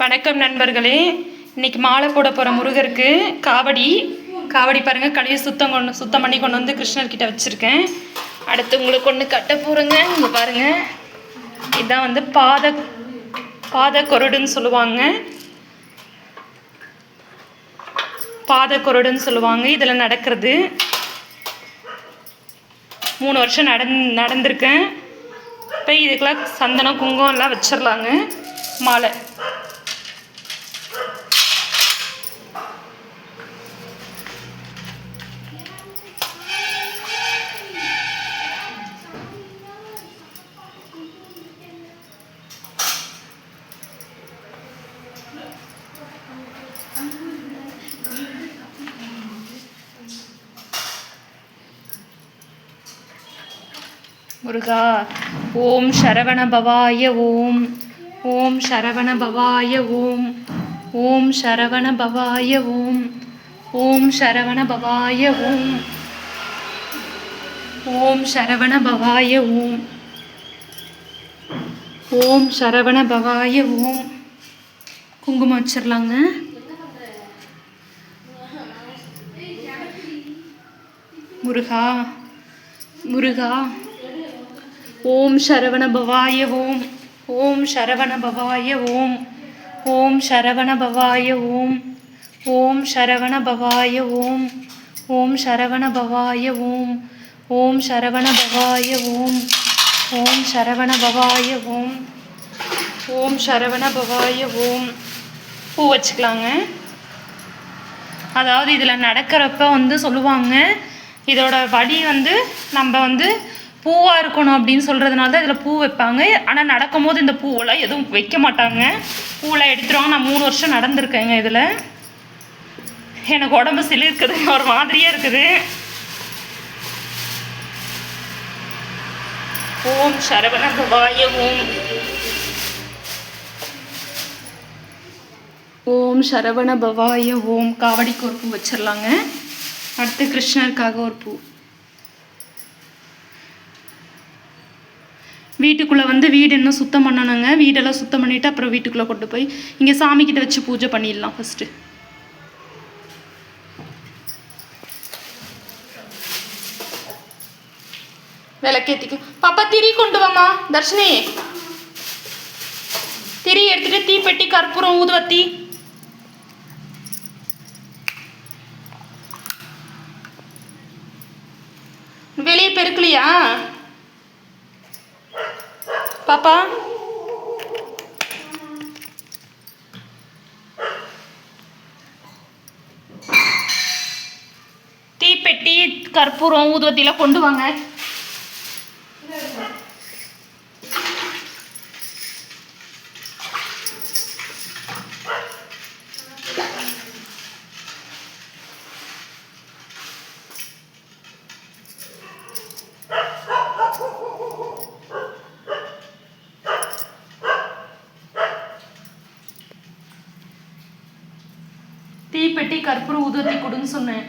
வணக்கம் நண்பர்களே. இன்னைக்கு மாலை போட போகிற முருகருக்கு காவடி பாருங்கள், கழுவி சுத்தம் பண்ணி கொண்டு வந்து கிருஷ்ணர்கிட்ட வச்சுருக்கேன். அடுத்து உங்களுக்கு ஒன்று கட்ட போகிறேங்க. இங்கே பாருங்கள், இதுதான் வந்து பாத கொரடுன்னு சொல்லுவாங்க. இதில் நடக்கிறது 3 வருஷம் நடந்திருக்கேன். இப்போ இதுக்கெல்லாம் சந்தனம் குங்குமம் எல்லாம் வச்சிடலாங்க. மாலை முருகா. ஓம் சரவண பவாய ஓம். ஓம் சரவண பவாய ஓம். ஓம் சரவண பவாய ஓம். ஓம் சரவண பவாய ஓம். ஓம் சரவண பவாய ஓம். ஓம் சரவண பவாய ஓம். குங்குமம் வச்சிடலாங்க. முருகா முருகா. ஓம் சரவண பவாய ஓம். ஓம் சரவண பவாய ஓம். ஓம் சரவண பவாய ஓம். ஓம் சரவண பவாய ஓம். ஓம் சரவண பவாய ஓம். ஓம் சரவண பவாய ஓம். ஓம் சரவண பவாய ஓம். ஓம் சரவண பவாய ஓம். பூ வச்சுக்கலாங்க. அதாவது இதில் நடக்கிறப்ப வந்து சொல்லுவாங்க, இதோட வழி வந்து நம்ம வந்து பூவாக இருக்கணும் அப்படின்னு சொல்கிறதுனால தான் இதில் பூ வைப்பாங்க. ஆனால் நடக்கும் போது இந்த பூவெல்லாம் எதுவும் வைக்க மாட்டாங்க. பூவெல்லாம் எடுத்துருவாங்க. நான் 3 வருஷம் நடந்திருக்கேங்க. இதில் எனக்கு உடம்பு சிலிர்க்குது, ஒரு மாதிரியாக இருக்குது. ஓம் சரவண பவாய ஓம். ஓம் சரவண பவாய ஓம். காவடிக்கு ஒரு பூ வச்சிடலாங்க. அடுத்து கிருஷ்ணருக்காக ஒரு பூ. வீட்டுக்குள்ளே வந்து வீடு இன்னும் சுத்தம் பண்ணணுங்க. வீடெல்லாம் சுத்தம் பண்ணிவிட்டு அப்புறம் வீட்டுக்குள்ளே கொண்டு போய் இங்கே சாமிக்கிட்ட வச்சு பூஜை பண்ணிடலாம். ஃபஸ்ட்டு விளக்கேற்றிக்கும். பாப்பா திரி கொண்டு வாமா. தர்ஷினி, திரி எடுத்துகிட்டு தீப்பெட்டி, கற்பூரம், ஊதுவத்தி. வெளியே பெருக்கலையா பாப்பா? தீப்பெட்டி, கற்பூரம், ஊதுவத்திலாம் கொண்டு வாங்க. தீப்பெட்டி, கற்பூரம், ஊதுவத்தி கொடுன்னு சொன்னேன்.